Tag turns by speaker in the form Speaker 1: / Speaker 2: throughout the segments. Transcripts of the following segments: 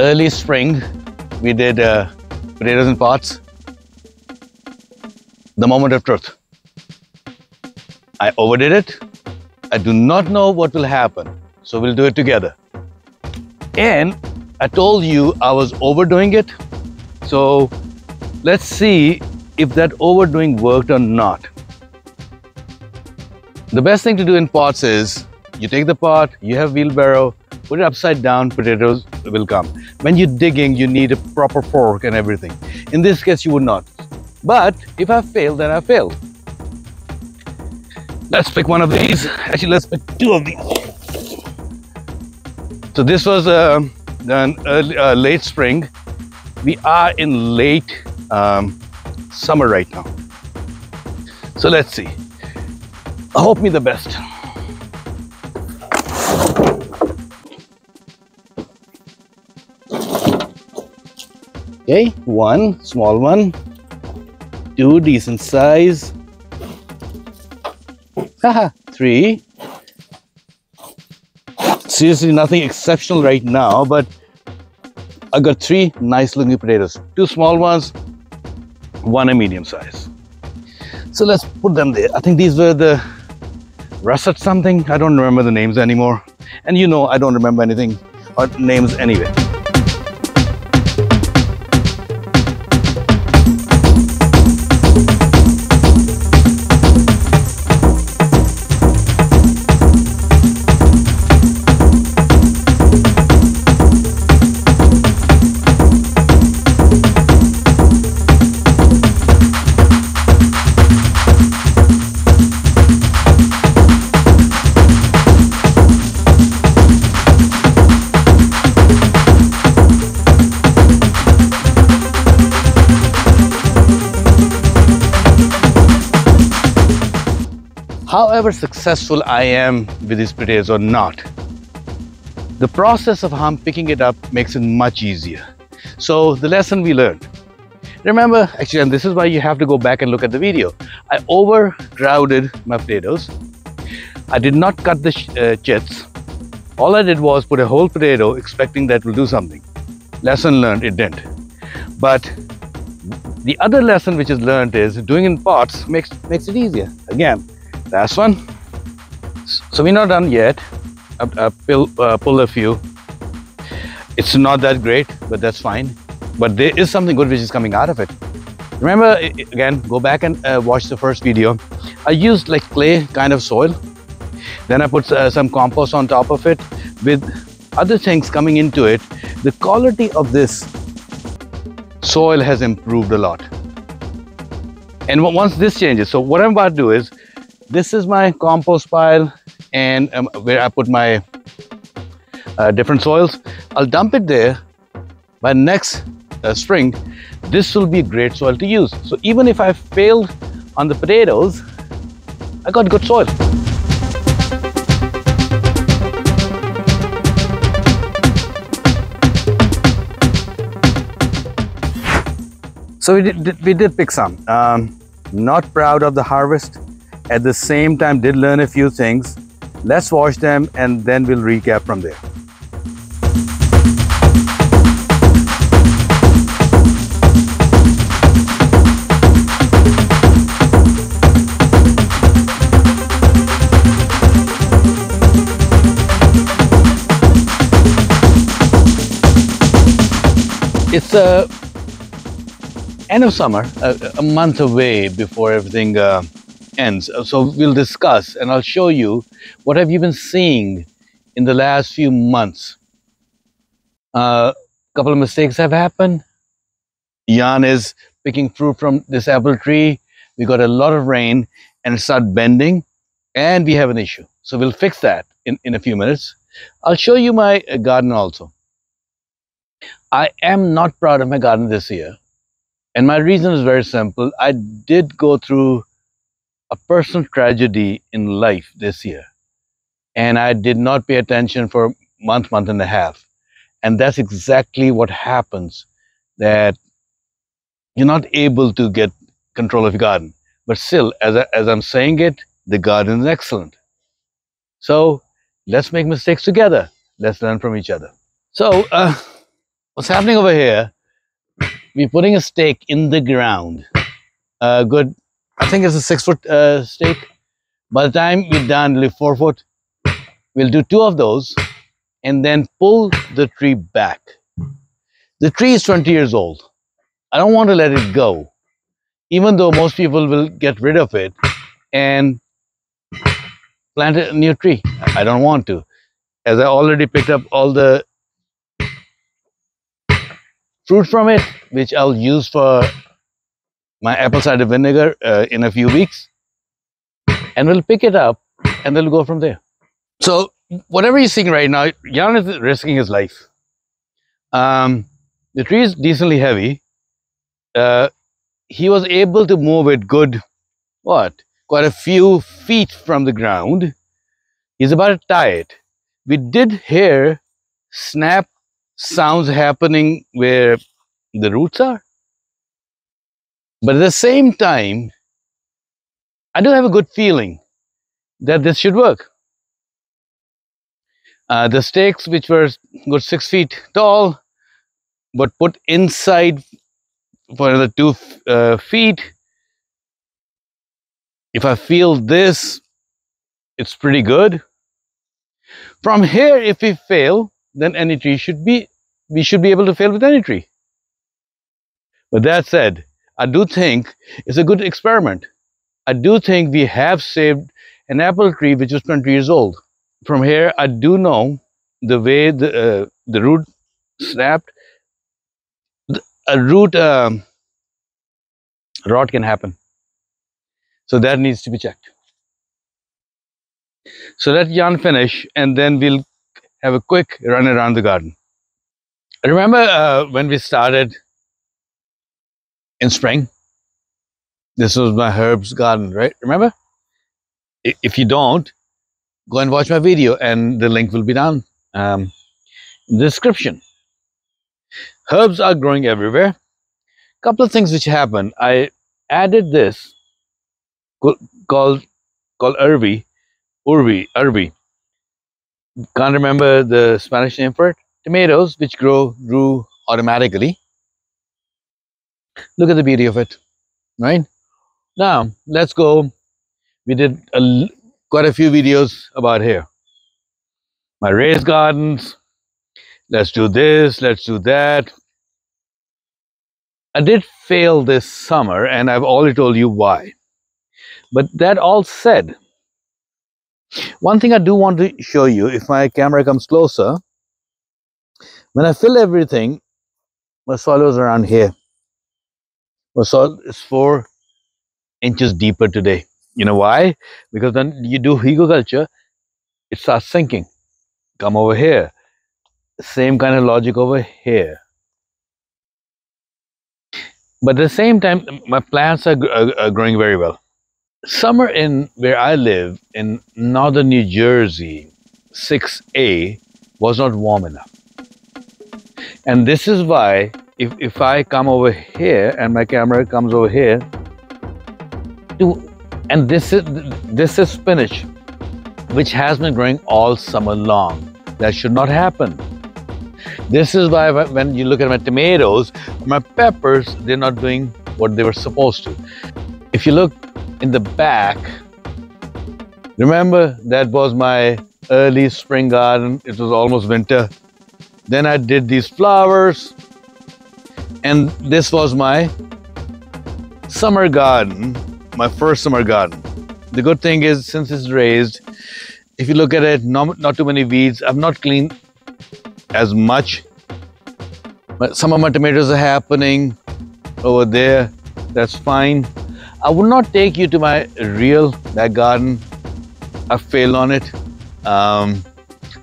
Speaker 1: Early spring, we did potatoes in pots. The moment of truth. I overdid it. I do not know what will happen, so we'll do it together. And I told you I was overdoing it, so let's see if that overdoing worked or not. The best thing to do in pots is you take the pot, you have wheelbarrow, put it upside down, potatoes will come. When you're digging, you need a proper fork and everything. In this case, you would not. But if I failed, then I failed. Let's pick one of these. Actually, let's pick two of these. So this was done late spring. We are in late summer right now. So let's see. Hope me the best. Okay, one small one, two decent size, haha, three. Seriously, nothing exceptional right now, but I got three nice looking potatoes. Two small ones, one a medium size. So let's put them there. I think these were the russet something. I don't remember the names anymore. And you know, I don't remember anything or names anyway. However successful I am with these potatoes or not, the process of how I'm picking it up makes it much easier. So the lesson we learned. Remember, actually, and this is why you have to go back and look at the video. I overcrowded my potatoes. I did not cut the chits. All I did was put a whole potato expecting that will do something. Lesson learned, it didn't. But the other lesson which is learned is doing in pots makes it easier. Again, last one. So we're not done yet. I pulled a few. It's not that great, but that's fine. But there is something good which is coming out of it. Remember, again, go back and watch the first video. I used like clay kind of soil. Then I put some compost on top of it with other things coming into it. The quality of this soil has improved a lot. And once this changes, so what I'm about to do is, this is my compost pile and where I put my different soils. I'll dump it there. By next spring, this will be great soil to use. So even if I failed on the potatoes, I got good soil. So we did pick some. Not proud of the harvest. At the same time, did learn a few things. Let's watch them and then we'll recap from there. It's end of summer, a month away before everything ends. So we'll discuss and I'll show you what have you been seeing in the last few months. Couple of mistakes have happened. Jan is picking fruit from this apple tree. We got a lot of rain and it started bending and we have an issue. So we'll fix that in a few minutes. I'll show you my garden also. I am not proud of my garden this year. And my reason is very simple. I did go through a personal tragedy in life this year. And I did not pay attention for a month and a half. And that's exactly what happens, that you're not able to get control of your garden. But still, as I'm saying it, the garden is excellent. So let's make mistakes together. Let's learn from each other. So what's happening over here, we're putting a stake in the ground. Good, I think it's a 6-foot stake. By the time we're done, it'll be 4 foot. We'll do 2 of those and then pull the tree back. The tree is 20 years old. I don't want to let it go, even though most people will get rid of it and plant a new tree. I don't want to, as I already picked up all the fruit from it, which I'll use for my apple cider vinegar in a few weeks. And we'll pick it up and we'll go from there. So whatever you're seeing right now, Jan is risking his life. The tree is decently heavy. He was able to move it quite a few feet from the ground. He's about to tie it. We did hear snap sounds happening where the roots are. But at the same time, I do have a good feeling that this should work. The stakes, which were good 6 feet tall, but put inside for another 2 feet. If I feel this, it's pretty good. From here, if we fail, then any tree we should be able to fail with any tree. But that said, I do think it's a good experiment. I do think we have saved an apple tree which is 20 years old. From here, I do know the way the root snapped. A root rot can happen. So that needs to be checked. So let Jan finish and then we'll have a quick run around the garden. Remember when we started in spring? This was my herbs garden, right? Remember? If you don't, go and watch my video and the link will be down in the description. Herbs are growing everywhere. Couple of things which happened. I added this called urbi. Can't remember the Spanish name for it. Tomatoes which grew automatically. Look at the beauty of it, right? Now let's go. We did quite a few videos about here. My raised gardens. Let's do this. Let's do that. I did fail this summer, and I've already told you why. But that all said, one thing I do want to show you, if my camera comes closer, when I fill everything, my soil was around here. My soil is 4 inches deeper today. You know why? Because when you do hugelkultur, it starts sinking. Come over here. Same kind of logic over here. But at the same time, my plants are growing very well. Summer in where I live in northern New Jersey, 6A, was not warm enough. And this is why if I come over here and my camera comes over here, and this is spinach, which has been growing all summer long. That should not happen. This is why when you look at my tomatoes, my peppers, they're not doing what they were supposed to. If you look in the back, remember that was my early spring garden. It was almost winter. Then I did these flowers, and this was my summer garden, my first summer garden. The good thing is, since it's raised, if you look at it, not too many weeds. I've not cleaned as much, but some of my tomatoes are happening over there. That's fine. I would not take you to my real back garden. I failed on it,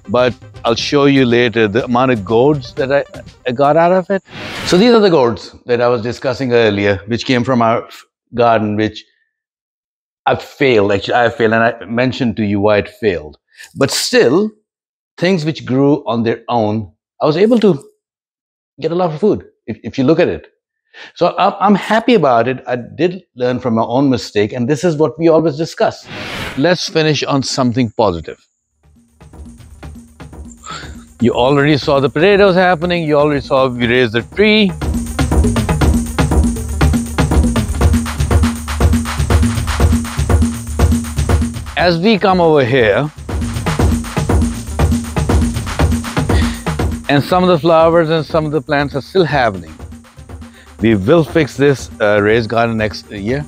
Speaker 1: but I'll show you later the amount of gourds that I got out of it. So these are the gourds that I was discussing earlier, which came from our garden, which I failed. Actually, I failed, and I mentioned to you why it failed. But still, things which grew on their own, I was able to get a lot of food, if you look at it. So I'm happy about it. I did learn from my own mistake, and this is what we always discuss. let's finish on something positive. You already saw the potatoes happening. You already saw we raised the tree. As we come over here, and some of the flowers and some of the plants are still happening, we will fix this raised garden next year.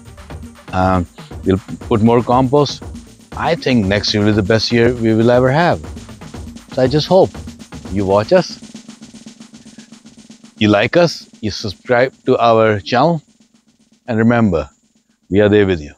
Speaker 1: We'll put more compost. I think next year will be the best year we will ever have. So I just hope you watch us, you like us, you subscribe to our channel, and remember, we are there with you.